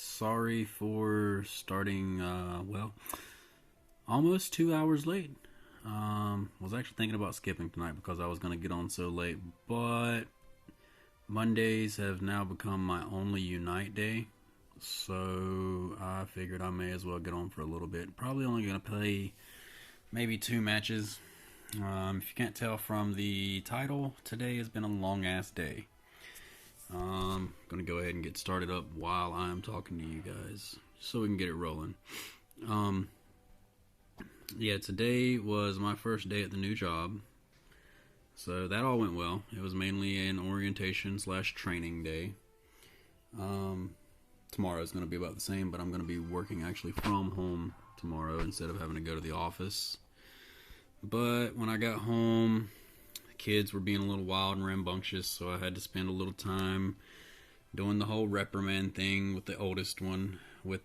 Sorry for starting, almost 2 hours late. Was actually thinking about skipping tonight because I was going to get on so late, but Mondays have now become my only Unite day, so I figured I may as well get on for a little bit. Probably only going to play maybe 2 matches. If you can't tell from the title, today has been a long ass day. Gonna go ahead and get started up while I'm talking to you guys, so we can get it rolling. Yeah, today was my first day at the new job, so that all went well. It was mainly an orientation / training day. Tomorrow is gonna be about the same, but I'm gonna be working actually from home tomorrow instead of having to go to the office. But when I got home, kids were being a little wild and rambunctious, so I had to spend a little time doing the whole reprimand thing with the oldest one, with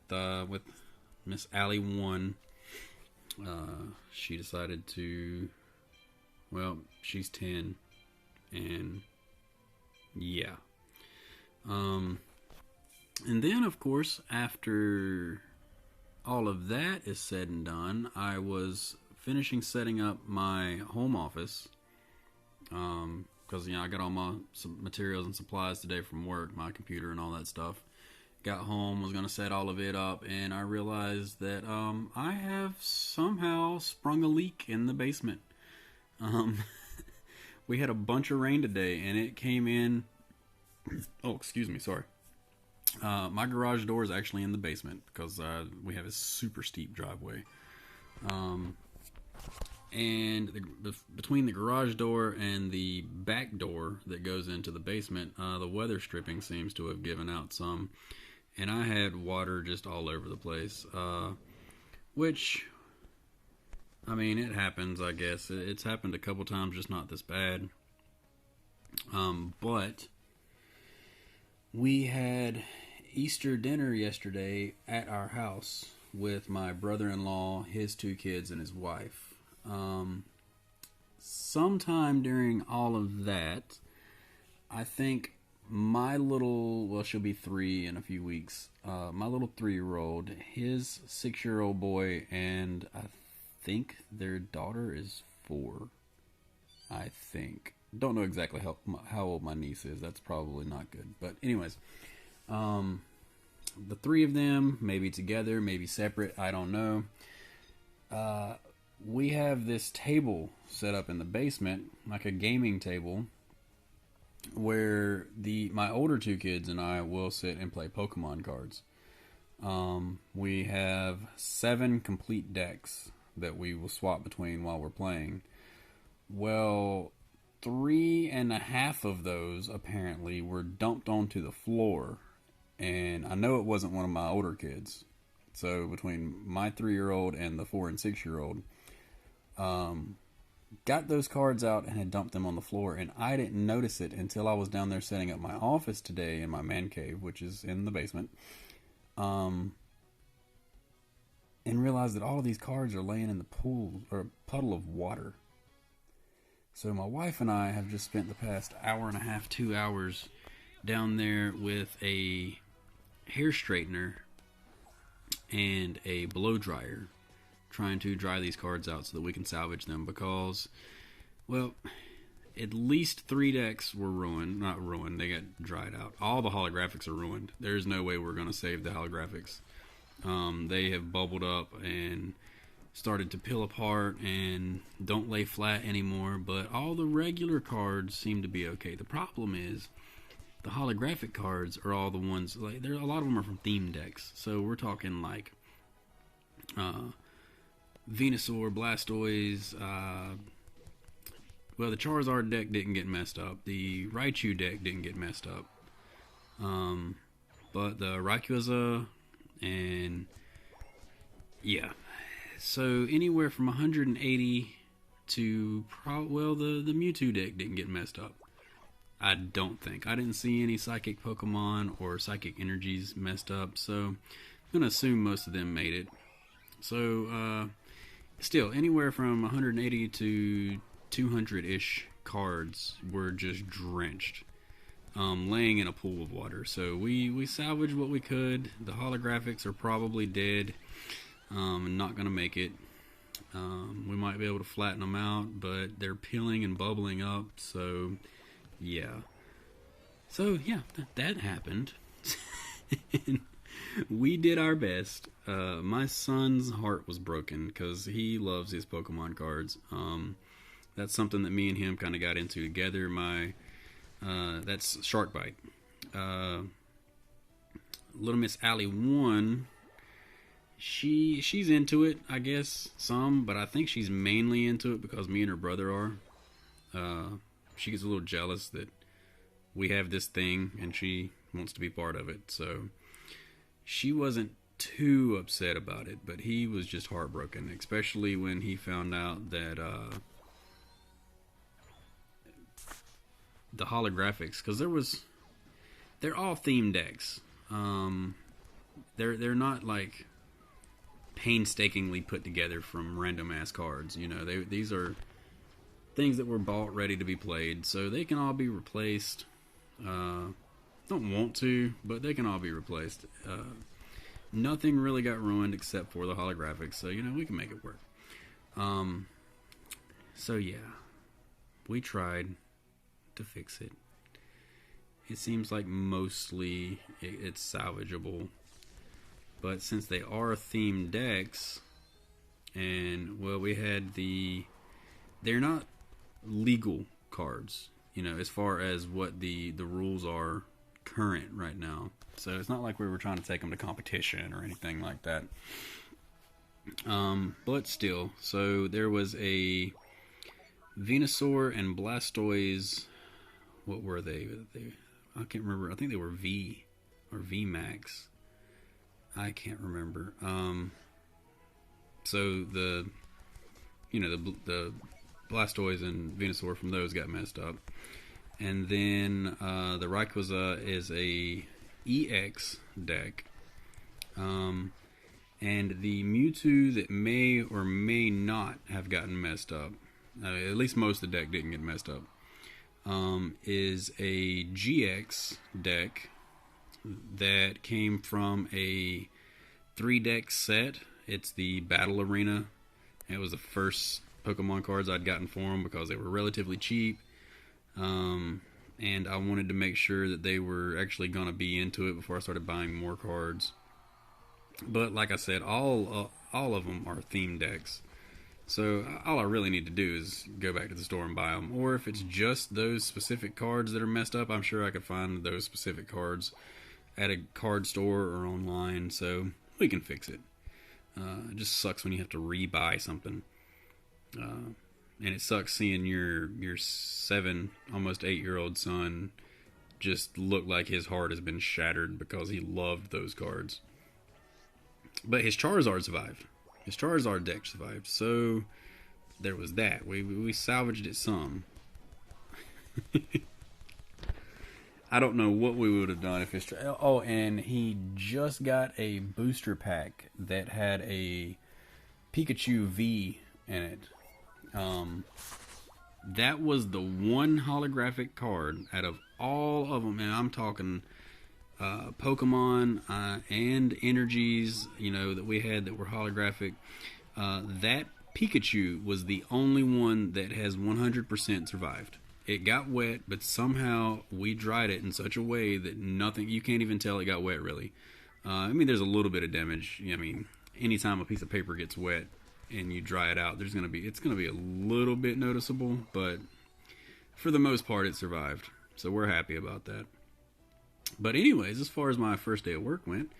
Miss Allie 1. She decided to, well, she's 10, and yeah. And then, of course, after all of that is said and done, I was finishing setting up my home office. Because I got all my materials and supplies today from work, my computer and all that stuff. Got home, was gonna set all of it up, and I realized that I have somehow sprung a leak in the basement. We had a bunch of rain today, and it came in. Oh, excuse me, sorry. My garage door is actually in the basement because we have a super steep driveway. And between the garage door and the back door that goes into the basement, the weather stripping seems to have given out some. And I had water just all over the place. Which, I mean, it happens, I guess. It's happened a couple times, just not this bad. But we had Easter dinner yesterday at our house with my brother-in-law, his 2 kids, and his wife. Sometime during all of that, I think my little, well, she'll be 3 in a few weeks, my little 3-year-old, his 6-year-old boy, and I think their daughter is 4, I think. Don't know exactly how old my niece is. That's probably not good. But anyways, the 3 of them, maybe together, maybe separate, I don't know. We have this table set up in the basement, like a gaming table, where my older 2 kids and I will sit and play Pokemon cards. We have 7 complete decks that we will swap between while we're playing. Well, 3.5 of those apparently were dumped onto the floor, and I know it wasn't one of my older kids. So between my 3-year-old and the 4 and 6-year-old, got those cards out and had dumped them on the floor, and I didn't notice it until I was down there setting up my office today in my man cave, which is in the basement, and realized that all of these cards are laying in the pool, or a puddle of water. So my wife and I have just spent the past hour and a half, 2 hours down there with a hair straightener and a blow dryer, trying to dry these cards out so that we can salvage them, because, well, at least 3 decks were ruined. Not ruined, they got dried out. All the holographics are ruined. There's no way we're going to save the holographics. They have bubbled up and started to peel apart and don't lay flat anymore, but all the regular cards seem to be okay. The problem is the holographic cards are all the ones, like, a lot of them are from theme decks. So we're talking like Venusaur, Blastoise, well, the Charizard deck didn't get messed up. The Raichu deck didn't get messed up. But the Rayquaza, and yeah. So anywhere from 180 to, the Mewtwo deck didn't get messed up. I don't think. I didn't see any Psychic Pokemon or Psychic Energies messed up, so I'm going to assume most of them made it. So, still, anywhere from 180 to 200-ish cards were just drenched. laying in a pool of water. So we salvaged what we could. The holographics are probably dead, not going to make it. We might be able to flatten them out, but they're peeling and bubbling up, so yeah. So yeah, that happened. We did our best. My son's heart was broken because he loves his Pokemon cards. That's something that me and him kind of got into together. That's Sharkbite. Little Miss Allie 1, she's into it, I guess, some, but I think she's mainly into it because me and her brother are. She gets a little jealous that we have this thing and she wants to be part of it, so she wasn't too upset about it, but he was just heartbroken, especially when he found out that the holographics, because they're all themed decks. They're not like painstakingly put together from random ass cards. You know, these are things that were bought ready to be played, so they can all be replaced. Don't want to, but they can all be replaced. Nothing really got ruined except for the holographics, so you know, we can make it work. So yeah, we tried to fix it. It seems like mostly it's salvageable, but since they are themed decks, and well, we had they're not legal cards, you know, as far as what the rules are current right now. So it's not like we were trying to take them to competition or anything like that. But still, so there was a Venusaur and Blastoise. What were they? I can't remember. I think they were V or V Max. I can't remember. So the Blastoise and Venusaur from those got messed up, and then the Rayquaza is a EX deck, and the Mewtwo that may or may not have gotten messed up. At least most of the deck didn't get messed up. Is a GX deck that came from a 3-deck set. It's the Battle Arena. It was the first Pokemon cards I'd gotten for them because they were relatively cheap. And I wanted to make sure that they were actually going to be into it before I started buying more cards. But like I said, all of them are themed decks. So all I really need to do is go back to the store and buy them. Or if it's just those specific cards that are messed up, I'm sure I could find those specific cards at a card store or online. So we can fix it. It just sucks when you have to re-buy something. And it sucks seeing your 7, almost 8-year-old son just look like his heart has been shattered because he loved those cards. But his Charizard survived. His Charizard deck survived, so there was that. We salvaged it some. I don't know what we would have done if his... Oh, and he just got a booster pack that had a Pikachu V in it. That was the one holographic card out of all of them, and I'm talking Pokemon and energies, you know, that we had that were holographic. That Pikachu was the only one that has 100% survived. It got wet, but somehow we dried it in such a way that you can't even tell it got wet, really. I mean, there's a little bit of damage. I mean, anytime a piece of paper gets wet and you dry it out, it's going to be a little bit noticeable, but for the most part, it survived. So we're happy about that. But anyways, as far as my first day of work went,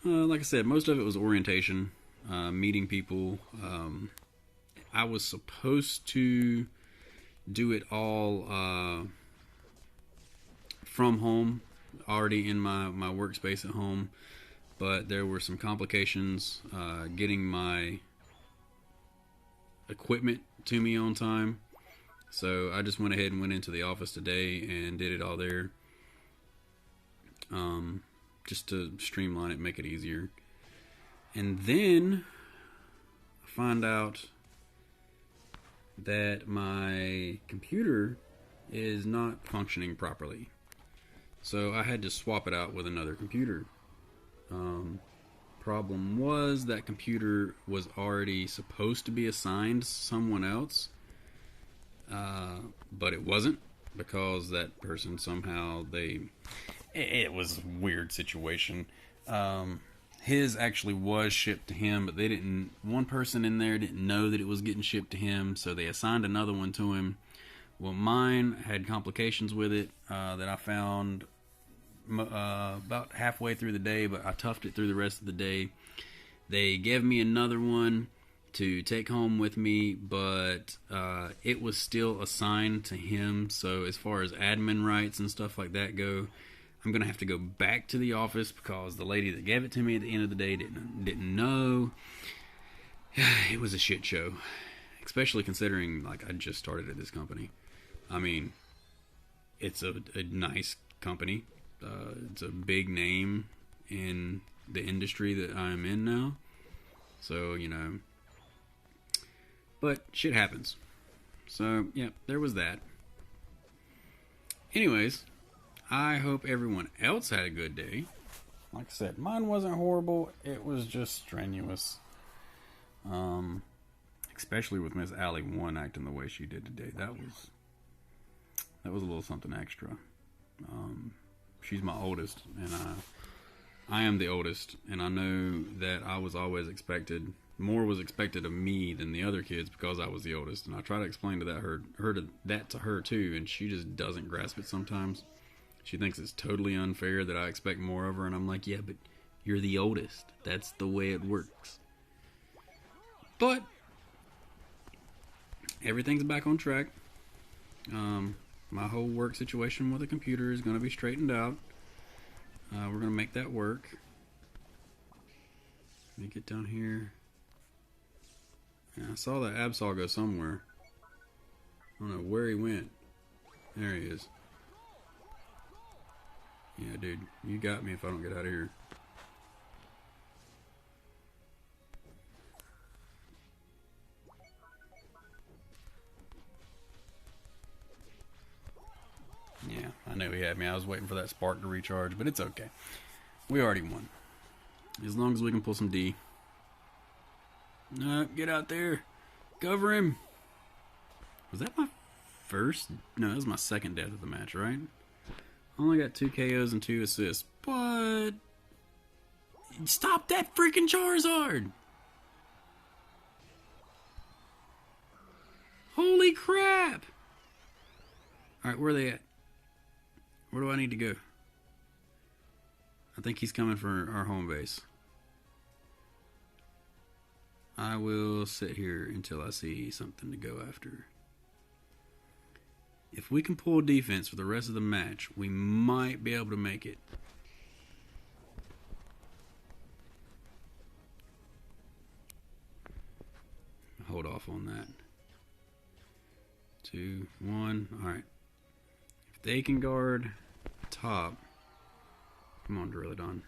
like I said, most of it was orientation, meeting people. I was supposed to do it all from home, already in my workspace at home, but there were some complications getting my equipment to me on time. So I just went ahead and went into the office today and did it all there. Just to streamline it, make it easier. And then I find out that my computer is not functioning properly. So I had to swap it out with another computer. Problem was that computer was already supposed to be assigned someone else, but it wasn't, because that person somehow it was a weird situation. His actually was shipped to him, but they didn't. One person in there didn't know that it was getting shipped to him, so they assigned another one to him. Well, mine had complications with it that I found about halfway through the day, but I toughed it through the rest of the day. They gave me another one to take home with me, but it was still assigned to him. So as far as admin rights and stuff like that go, I'm going to have to go back to the office because the lady that gave it to me at the end of the day didn't know. It was a shit show, especially considering like I just started at this company. I mean, it's a nice company. It's a big name in the industry that I'm in now. So, but shit happens. So, yeah, there was that. Anyways, I hope everyone else had a good day. Like I said, mine wasn't horrible. It was just strenuous. Especially with Miss Allie 1 acting the way she did today. That was a little something extra. She's my oldest, and I am the oldest, and I know that I was always expected, more was expected of me than the other kids because I was the oldest, and I try to explain to that to her too, and she just doesn't grasp it sometimes. She thinks it's totally unfair that I expect more of her, and I'm like, yeah, but you're the oldest. That's the way it works. But everything's back on track. My whole work situation with the computer is going to be straightened out. We're going to make that work. Let me get down here. Yeah, I saw that Absol go somewhere. I don't know where he went. There he is. Yeah, dude, you got me if I don't get out of here. Yeah, I knew he had me. I was waiting for that spark to recharge, but it's okay. We already won. As long as we can pull some D. Get out there. Cover him. Was that my first? No, that was my second death of the match, right? I only got 2 KOs and 2 assists, but stop that freaking Charizard! Holy crap! Alright, where are they at? Where do I need to go? I think he's coming for our home base. I will sit here until I see something to go after. If we can pull defense for the rest of the match, we might be able to make it. Hold off on that. 2, 1. Alright. If they can guard top. Come on, Drillodon.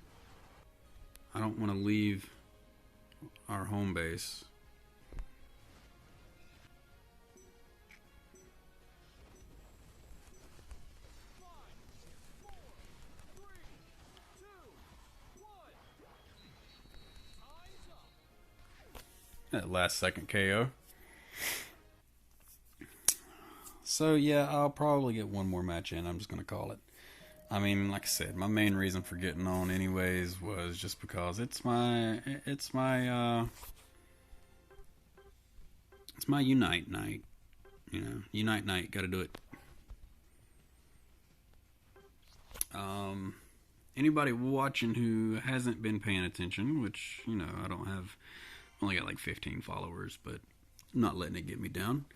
I don't want to leave our home base. That last second KO. So yeah, I'll probably get one more match in. I'm just going to call it. I mean, like I said, my main reason for getting on anyways was just because it's my Unite night. Unite night, gotta do it. Anybody watching who hasn't been paying attention, which, I don't have, only got like 15 followers, but I'm not letting it get me down.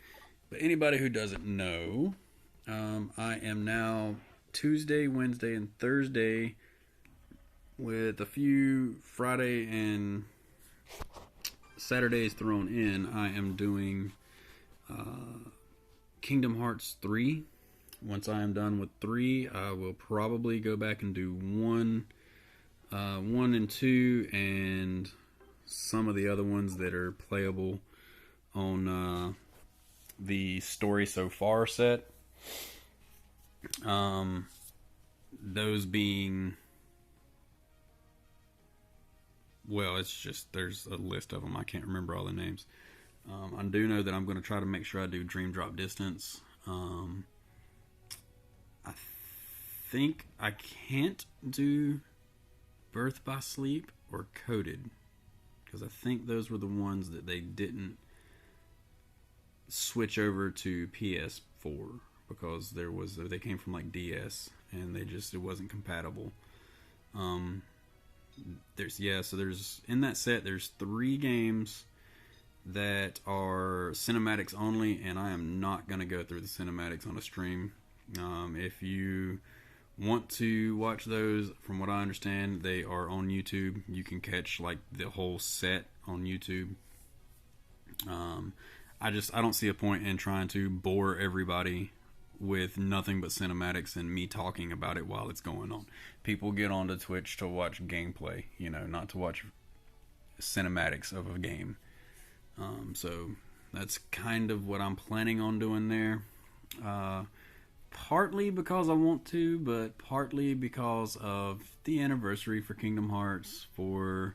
But anybody who doesn't know, I am now Tuesday, Wednesday, and Thursday, with a few Friday and Saturdays thrown in, I am doing Kingdom Hearts 3. Once I am done with 3, I will probably go back and do 1 and 2, and some of the other ones that are playable on the Story So Far set. those being, well, it's just, there's a list of them. I can't remember all the names. I do know that I'm going to try to make sure I do Dream Drop Distance. I think I can't do Birth by Sleep or Coded, because I think those were the ones that they didn't switch over to PS4, because they came from like DS and it wasn't compatible. There's in that set there's 3 games that are cinematics only, and I am not going to go through the cinematics on a stream. If you want to watch those, from what I understand, they are on YouTube. You can catch like the whole set on YouTube. I don't see a point in trying to bore everybody with nothing but cinematics and me talking about it while it's going on. People get onto Twitch to watch gameplay, not to watch cinematics of a game. So that's kind of what I'm planning on doing there. Partly because I want to, but partly because of the anniversary for Kingdom Hearts, for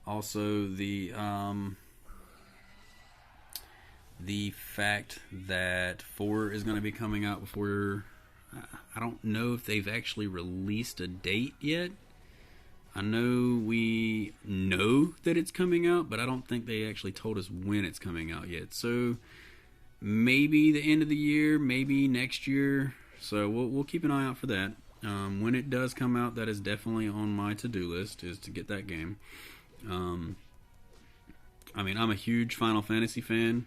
also the fact that 4 is going to be coming out before. I don't know if they've actually released a date yet. I know we know that it's coming out, but I don't think they actually told us when it's coming out yet. So maybe the end of the year, maybe next year. So we'll keep an eye out for that. When it does come out, that is definitely on my to-do list, is to get that game. I'm a huge Final Fantasy fan,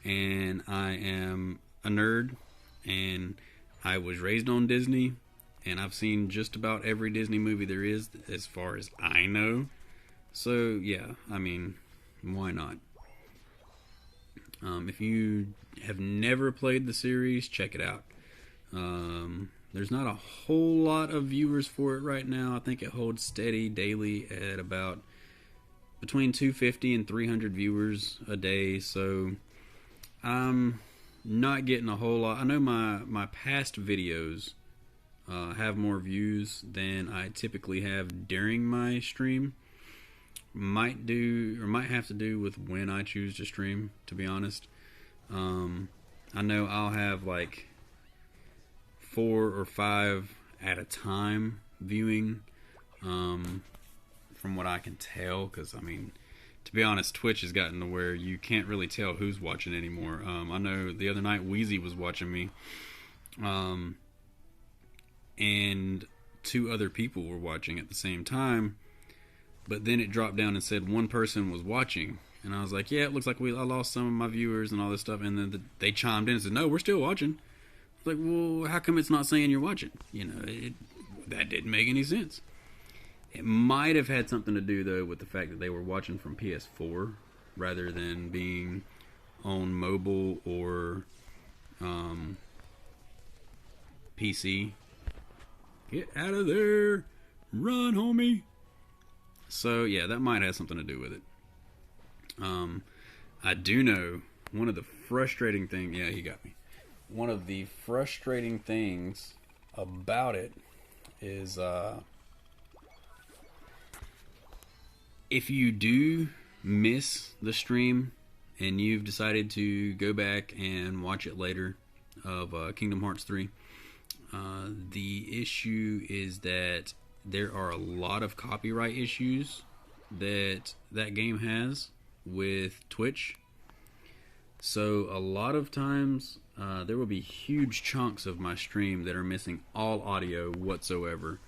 and I am a nerd, and I was raised on Disney, and I've seen just about every Disney movie there is, as far as I know. So, yeah, why not? If you have never played the series, check it out. There's not a whole lot of viewers for it right now. I think it holds steady daily at about between 250 and 300 viewers a day. So, I'm not getting a whole lot. I know my past videos have more views than I typically have during my stream. Might have to do with when I choose to stream, to be honest. I know I'll have like 4 or 5 at a time viewing, from what I can tell, because to be honest, Twitch has gotten to where you can't really tell who's watching anymore. I know the other night Wheezy was watching me, and 2 other people were watching at the same time, but then it dropped down and said 1 person was watching, and I was like, yeah, it looks like I lost some of my viewers and all this stuff, and then they chimed in and said, no, we're still watching. I was like, well, how come it's not saying you're watching? That didn't make any sense. It might have had something to do, though, with the fact that they were watching from PS4 rather than being on mobile or PC. Get out of there! Run, homie! So, yeah, that might have something to do with it. I do know one of the frustrating things... Yeah, he got me. One of the frustrating things about it is... if you do miss the stream and you've decided to go back and watch it later of Kingdom Hearts 3, the issue is that there are a lot of copyright issues that game has with Twitch. So a lot of times there will be huge chunks of my stream that are missing all audio whatsoever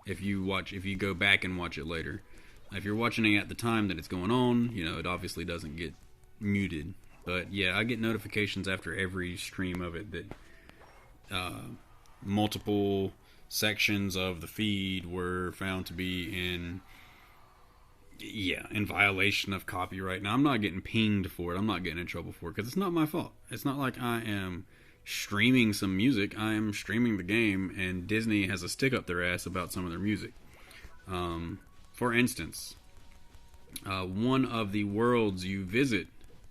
if you go back and watch it later. If you're watching it at the time that it's going on, it obviously doesn't get muted. But yeah, I get notifications after every stream of it that multiple sections of the feed were found to be in violation of copyright. Now, I'm not getting pinged for it. I'm not getting in trouble for it because it's not my fault. It's not like I am streaming some music. I am streaming the game, and Disney has a stick up their ass about some of their music. For instance, one of the worlds you visit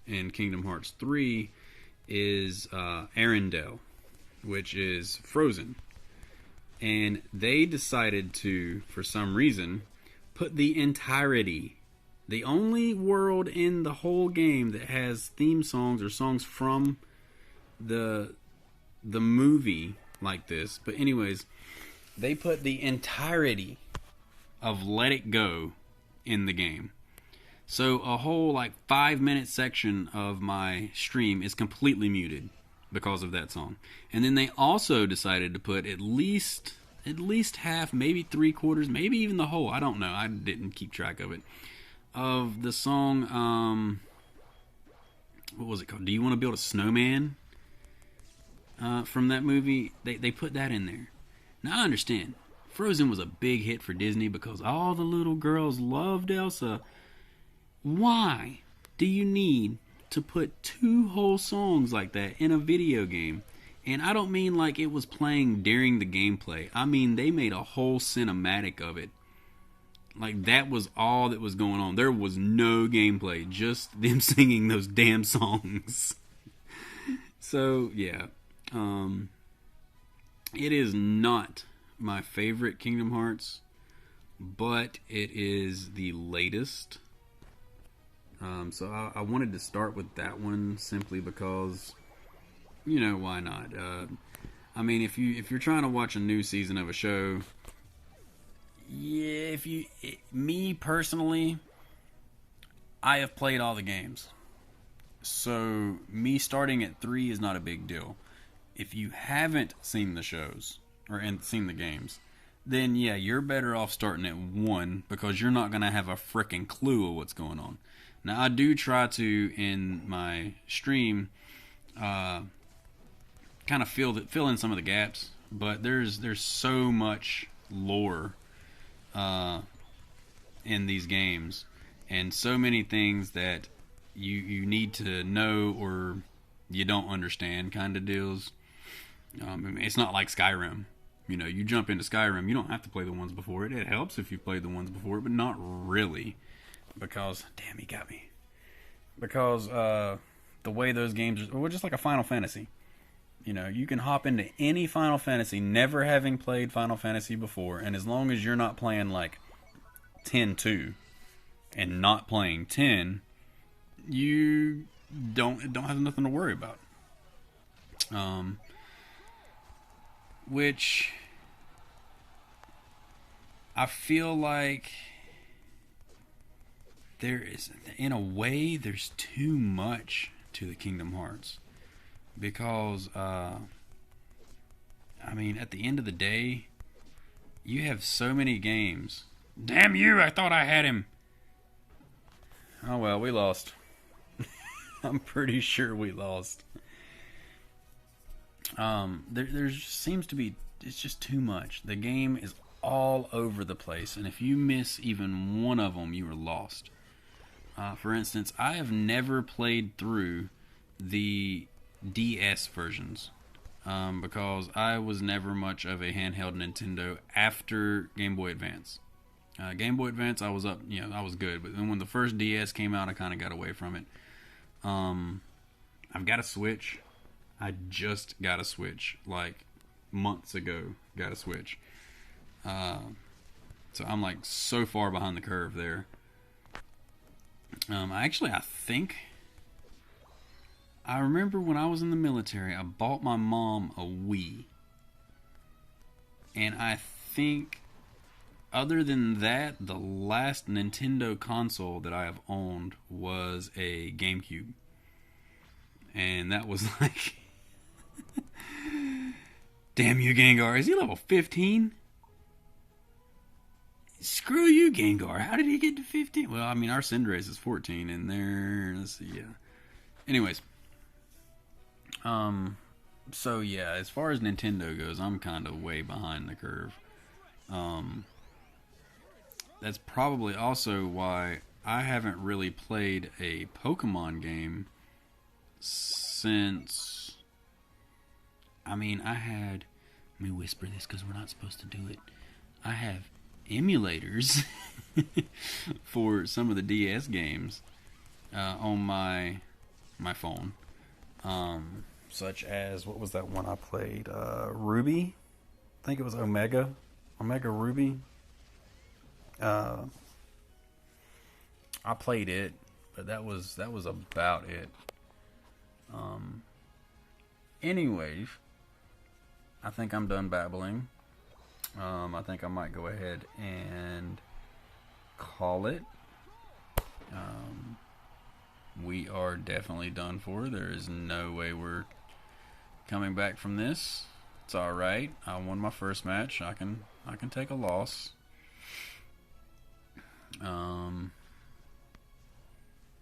in Kingdom Hearts 3 is Arendelle, which is frozen. And they decided to, for some reason, put the entirety, the only world in the whole game that has theme songs or songs from the movie like this. But anyways, they put the entirety of Let It Go in the game. So a whole like 5-minute section of my stream is completely muted because of that song. And then they also decided to put at least half, maybe 3/4, maybe even the whole, I don't know, I didn't keep track of it, of the song, what was it called? Do You Want to Build a Snowman? From that movie. They put that in there. Now I understand, Frozen was a big hit for Disney because all the little girls loved Elsa. Why do you need to put 2 whole songs like that in a video game? And I don't mean like it was playing during the gameplay. I mean they made a whole cinematic of it. Like that was all that was going on. There was no gameplay, just them singing those damn songs. So yeah, it is not my favorite Kingdom Hearts, but it is the latest. So I wanted to start with that one simply because, you know, why not? I mean, if you're trying to watch a new season of a show, yeah, me personally, I have played all the games, so me starting at 3 is not a big deal. If you haven't seen the shows or seen the games, then yeah, you're better off starting at 1 because you're not gonna have a freaking clue of what's going on. Now I do try to in my stream kind of fill in some of the gaps, but there's so much lore in these games and so many things that you need to know or you don't understand kind of deals. I mean, it's not like Skyrim. You know, you jump into Skyrim, you don't have to play the ones before it. It helps if you played the ones before it, but not really. Because, damn, he got me. Because the way those games are, well, just like a Final Fantasy. You know, you can hop into any Final Fantasy, never having played Final Fantasy before, and as long as you're not playing like 10-2 and not playing 10, you don't have nothing to worry about. Which I feel like there is, in a way, there's too much to the Kingdom Hearts. Because, I mean, at the end of the day, you have so many games. Damn you, I thought I had him. Oh well, we lost. I'm pretty sure we lost. There seems to be, it's just too much. The game is all over the place, and if you miss even one of them, you are lost. For instance, I have never played through the DS versions because I was never much of a handheld Nintendo after Game Boy Advance. Game Boy Advance, I was up, you know, I was good, but then when the first DS came out, I kind of got away from it. I've got a Switch. I just got a Switch like months ago. Got a Switch. So I'm like so far behind the curve there. I think I remember when I was in the military, I bought my mom a Wii. And I think other than that, the last Nintendo console that I have owned was a GameCube. And that was like damn you, Gengar. Is he level 15? Screw you, Gengar. How did he get to 15? Well, I mean, our Cinderace is 14, and there, let's see, yeah. Anyways. So, yeah, as far as Nintendo goes, I'm kind of way behind the curve. That's probably also why I haven't really played a Pokemon game since, I mean, let me whisper this because we're not supposed to do it. I have emulators for some of the DS games on my phone. Such as, what was that one I played? Ruby? think it was Omega Ruby. Uh, I played it, but that was about it. Um, anyways, I think I'm done babbling. I think I might go ahead and call it. We are definitely done for. There is no way we're coming back from this. It's all right. I won my first match. I can take a loss. Let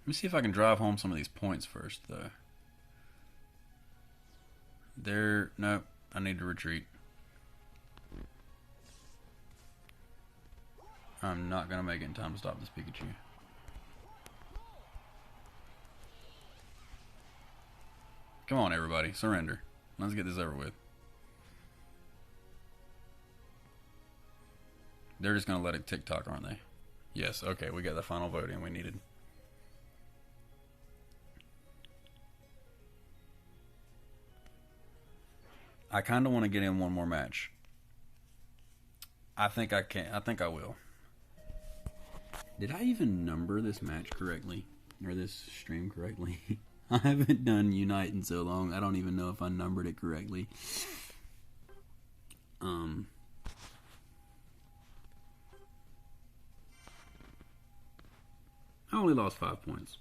me see if I can drive home some of these points first, though. Nope. I need to retreat. I'm not gonna make it in time to stop this Pikachu. Come on, everybody, surrender. Let's get this over with. They're just gonna let it tick-tock, aren't they? Yes, okay, we got the final vote in we needed. I kind of want to get in one more match. I think I can. I think I will. Did I even number this match correctly? Or this stream correctly? I haven't done Unite in so long, I don't even know if I numbered it correctly. I only lost 5 points.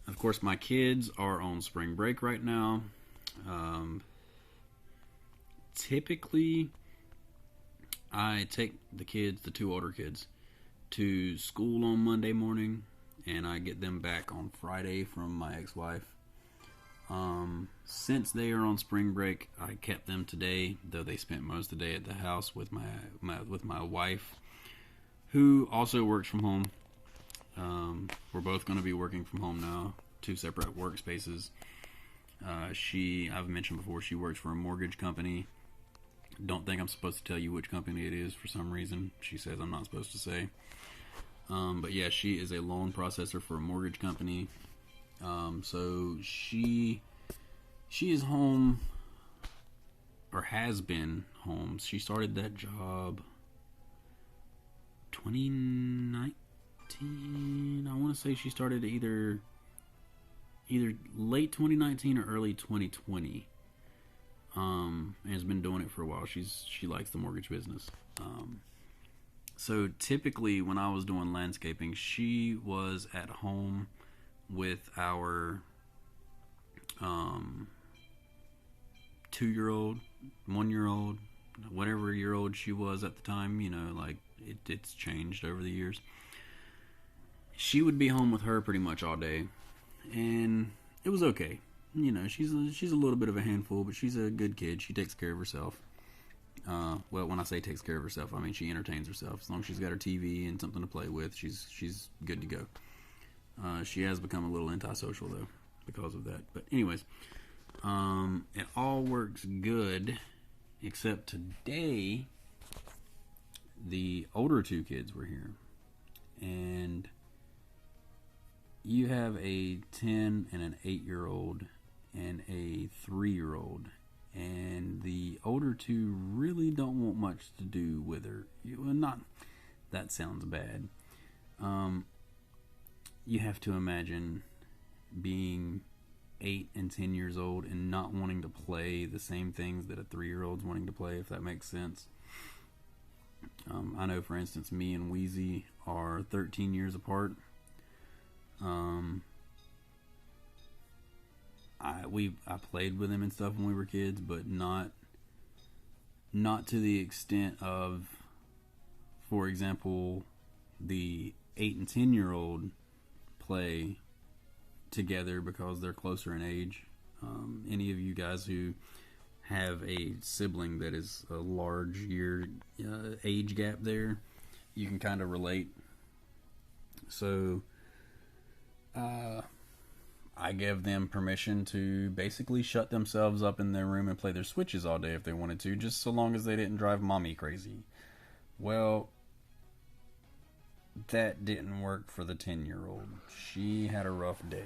Of course, my kids are on spring break right now. Typically, I take the kids, the 2 older kids, to school on Monday morning, and I get them back on Friday from my ex-wife. Since they are on spring break, I kept them today, though they spent most of the day at the house with my wife, who also works from home. We're both going to be working from home now, 2 separate workspaces. I've mentioned before, she works for a mortgage company. Don't think I'm supposed to tell you which company it is for some reason. She says I'm not supposed to say. But yeah, she is a loan processor for a mortgage company. So she is home, or has been home. She started that job 2019. I want to say she started either late 2019 or early 2020. And has been doing it for a while. She likes the mortgage business. So typically when I was doing landscaping, she was at home with our 2-year-old, 1-year-old, whatever year old she was at the time. You know, like it's changed over the years. She would be home with her pretty much all day, and it was okay. You know, she's a little bit of a handful, but she's a good kid. She takes care of herself. Well, when I say takes care of herself, I mean she entertains herself. As long as she's got her TV and something to play with, she's good to go. She has become a little antisocial though because of that. But anyways, it all works good, except today the older 2 kids were here, and you have a 10 and an 8-year-old and a 3-year-old, and the older 2 really don't want much to do with her. That sounds bad. You have to imagine being 8 and 10 years old and not wanting to play the same things that a 3-year-old's wanting to play, if that makes sense. I know, for instance, me and Wheezy are 13 years apart. I played with him and stuff when we were kids, but not to the extent of, for example, the 8 and 10-year-old play together because they're closer in age. Any of you guys who have a sibling that is a large age gap there, you can kind of relate. So I gave them permission to basically shut themselves up in their room and play their Switches all day if they wanted to, just so long as they didn't drive mommy crazy. Well, that didn't work for the 10-year-old. She had a rough day.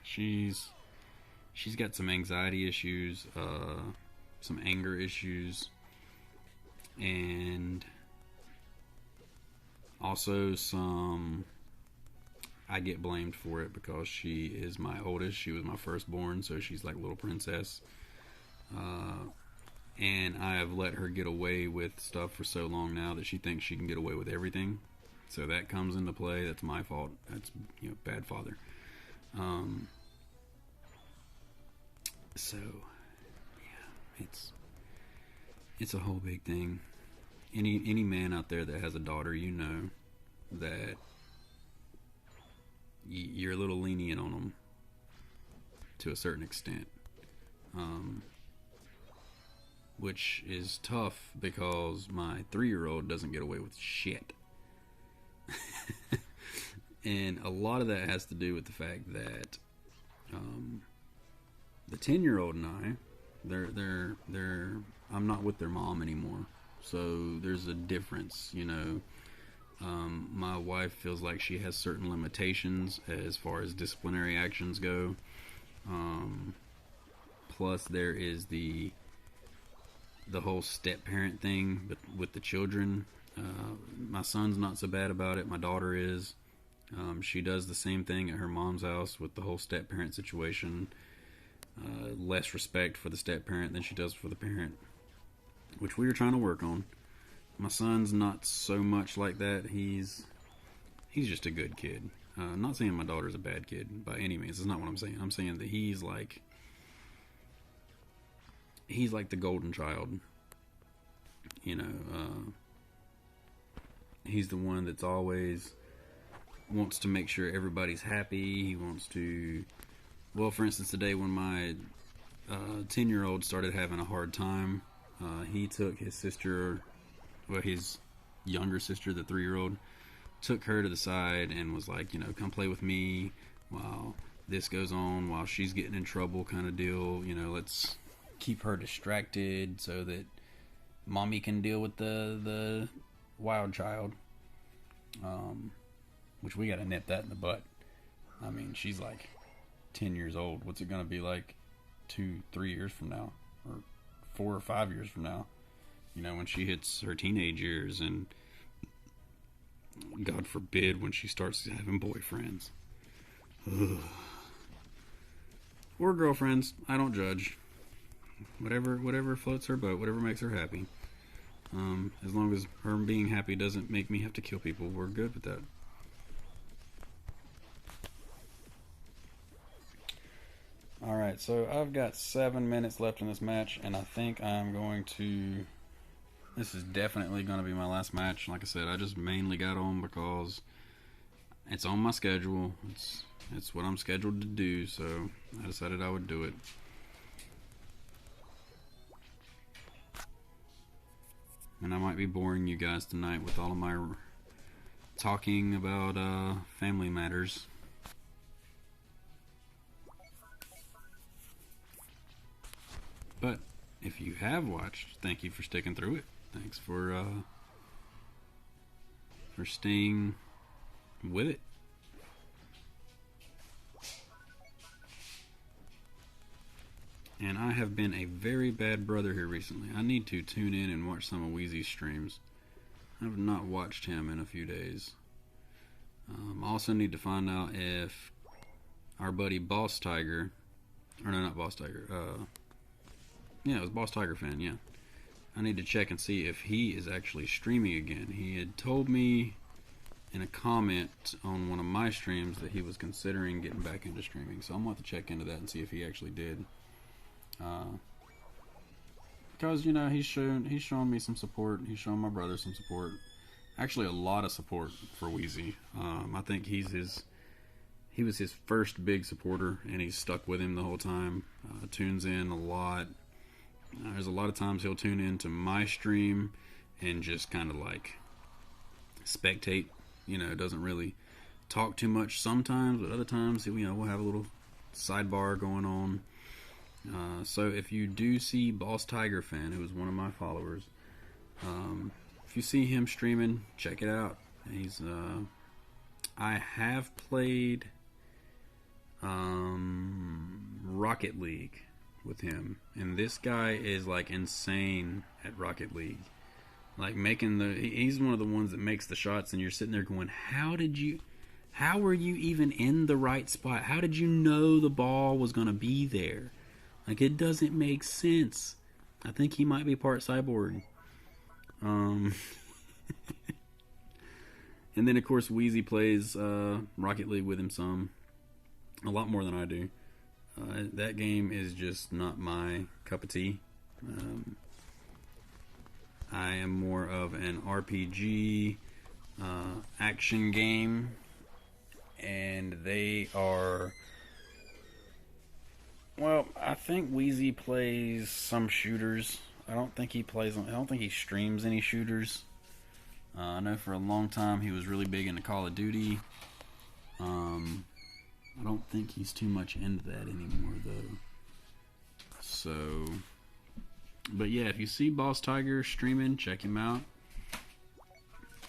She's got some anxiety issues, some anger issues, and also some. I get blamed for it because she is my oldest. She was my firstborn, so she's like little princess. And I have let her get away with stuff for so long now that she thinks she can get away with everything. So that comes into play. That's my fault. That's, bad father. So yeah, it's a whole big thing. Any man out there that has a daughter, that you're a little lenient on them to a certain extent, which is tough because my 3-year-old doesn't get away with shit. And a lot of that has to do with the fact that the 10-year-old and I, they're I'm not with their mom anymore, so there's a difference. My wife feels like she has certain limitations as far as disciplinary actions go. Plus, there is the whole step-parent thing, but with the children. My son's not so bad about it. My daughter is. She does the same thing at her mom's house with the whole step-parent situation. Less respect for the step-parent than she does for the parent, which we are trying to work on. My son's not so much like that. He's just a good kid. I'm not saying my daughter's a bad kid by any means. That's not what I'm saying. I'm saying that he's like the golden child. He's the one that's always wants to make sure everybody's happy. He wants to, well, for instance, today when my 10-year-old started having a hard time, he took his sister, his younger sister, the 3-year-old, took her to the side and was like, come play with me while this goes on, while she's getting in trouble, kind of deal. Let's keep her distracted so that mommy can deal with the wild child. Which we gotta nip that in the butt. I mean, she's like 10 years old. What's it gonna be like 2-3 years from now, or 4 or 5 years from now? When she hits her teenage years, and God forbid when she starts having boyfriends. Ugh. Or girlfriends. I don't judge. Whatever floats her boat, whatever makes her happy. As long as her being happy doesn't make me have to kill people, we're good with that. Alright, so I've got 7 minutes left in this match, and I think I'm going to... This is definitely going to be my last match. Like I said, I just mainly got on because it's on my schedule. It's what I'm scheduled to do, so I decided I would do it. And I might be boring you guys tonight with all of my talking about family matters. But if you have watched, thank you for sticking through it. Thanks for staying with it. And I have been a very bad brother here recently. I need to tune in and watch some of Wheezy's streams. I have not watched him in a few days. I also need to find out if our buddy Boss Tiger, or no, not Boss Tiger, yeah, it was Boss Tiger Fan, yeah. I need to check and see if he is actually streaming again. He had told me in a comment on one of my streams that he was considering getting back into streaming. So I'm going to have to check into that and see if he actually did. Because, he's shown me some support. He's shown my brother some support. Actually, a lot of support for Wheezy. I think he was his first big supporter, and he's stuck with him the whole time. Tunes in a lot. There's a lot of times he'll tune in to my stream and just kind of like spectate. Doesn't really talk too much sometimes, but other times, we'll have a little sidebar going on. So if you do see Boss Tiger Fan, who is one of my followers, if you see him streaming, check it out. He's I have played Rocket League with him, and this guy is like insane at Rocket League. Like he's one of the ones that makes the shots, and you're sitting there going, how were you even in the right spot? How did you know the ball was going to be there? Like, it doesn't make sense. I think he might be part cyborg. And then, of course, Wheezy plays Rocket League with him some. A lot more than I do. That game is just not my cup of tea. I am more of an RPG action game. And they are... Well, I think Wheezy plays some shooters. I don't think he streams any shooters. I know for a long time he was really big into Call of Duty. I don't think he's too much into that anymore, though. So, but yeah, if you see Boss Tiger streaming, check him out.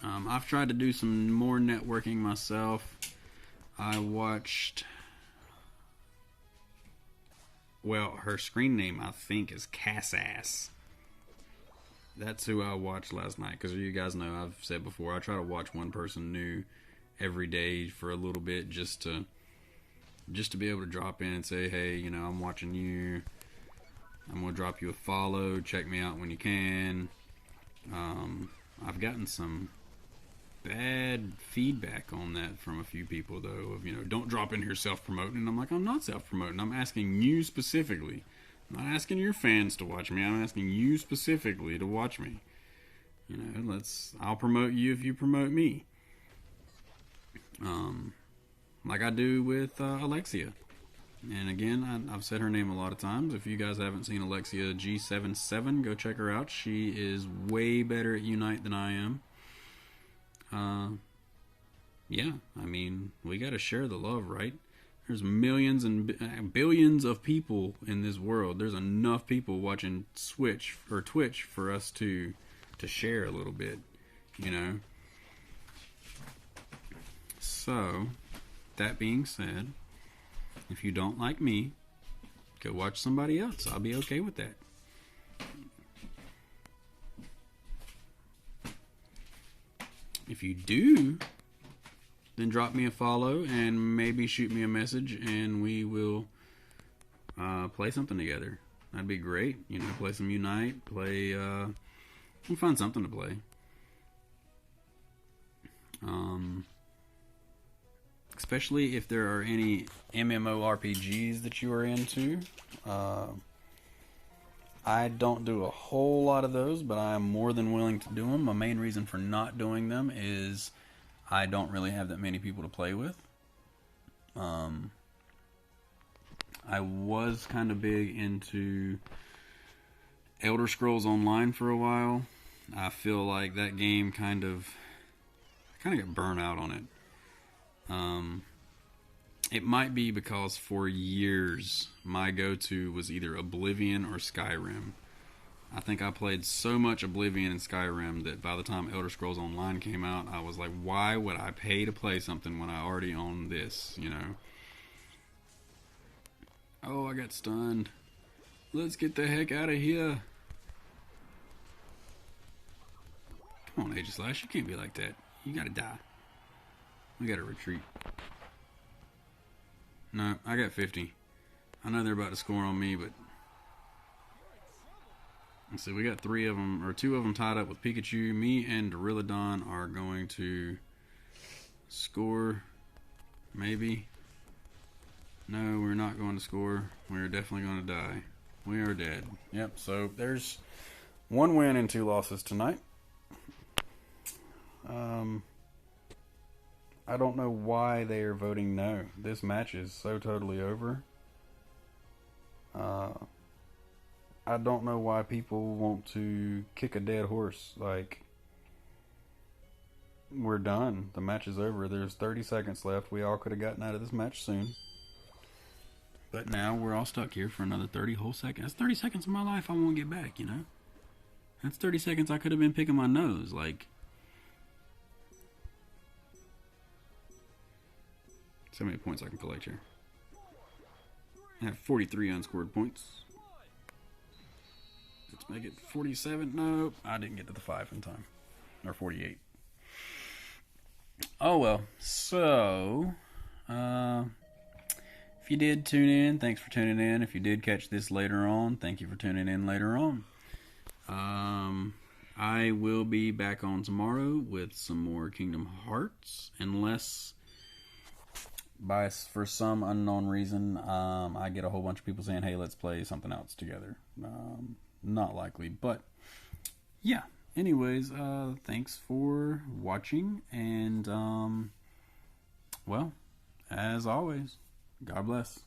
I've tried to do some more networking myself. I watched... Well, her screen name, I think, is Cassass. That's who I watched last night. Because you guys know, I've said before, I try to watch one person new every day for a little bit, just to be able to drop in and say, hey, you know, I'm watching you. I'm going to drop you a follow. Check me out when you can. I've gotten some bad feedback on that from a few people, though, of, you know, don't drop in here self-promoting. And I'm like, I'm not self-promoting. I'm asking you specifically. I'm not asking your fans to watch me. I'm asking you specifically to watch me. You know, I'll promote you if you promote me. Like I do with Alexia. And again, I've said her name a lot of times. If you guys haven't seen Alexia G77, go check her out. She is way better at Unite than I am. Yeah, I mean, we gotta share the love, right? There's millions and billions of people in this world. There's enough people watching Twitch for us to share a little bit, you know? So, that being said, if you don't like me, go watch somebody else. I'll be okay with that. If you do, then drop me a follow and maybe shoot me a message and we will play something together. That'd be great. You know, play some Unite, we'll find something to play. Especially if there are any MMORPGs that you are into. I don't do a whole lot of those, but I am more than willing to do them. My main reason for not doing them is I don't really have that many people to play with. I was kind of big into Elder Scrolls Online for a while. I feel like that game kind of got burnt out on it. It might be because for years my go-to was either Oblivion or Skyrim. I think I played so much Oblivion and Skyrim that by the time Elder Scrolls Online came out, I was like, why would I pay to play something when I already own this, you know? Oh, I got stunned. Let's get the heck out of here. Come on, Aegislash, you can't be like that. You gotta die. We gotta retreat. No, I got 50. I know they're about to score on me, but... Let's see, we got 2 of them tied up with Pikachu. Me and Dorillodon are going to score. Maybe. No, we're not going to score. We're definitely going to die. We are dead. Yep, so there's 1 win and 2 losses tonight. I don't know why they are voting no. This match is so totally over. I don't know why people want to kick a dead horse. Like, we're done. The match is over. There's 30 seconds left. We all could have gotten out of this match soon. But now we're all stuck here for another 30 whole seconds. That's 30 seconds of my life I won't get back, you know? That's 30 seconds I could have been picking my nose. Like, so many points I can collect here. I have 43 unscored points. Let's make it 47. Nope, I didn't get to the 5 in time. Or 48. Oh well. So, if you did tune in, thanks for tuning in. If you did catch this later on, thank you for tuning in later on. I will be back on tomorrow with some more Kingdom Hearts, unless for some unknown reason I get a whole bunch of people saying, hey, let's play something else together. Not likely, but yeah. Anyways, thanks for watching, and well, as always, God bless.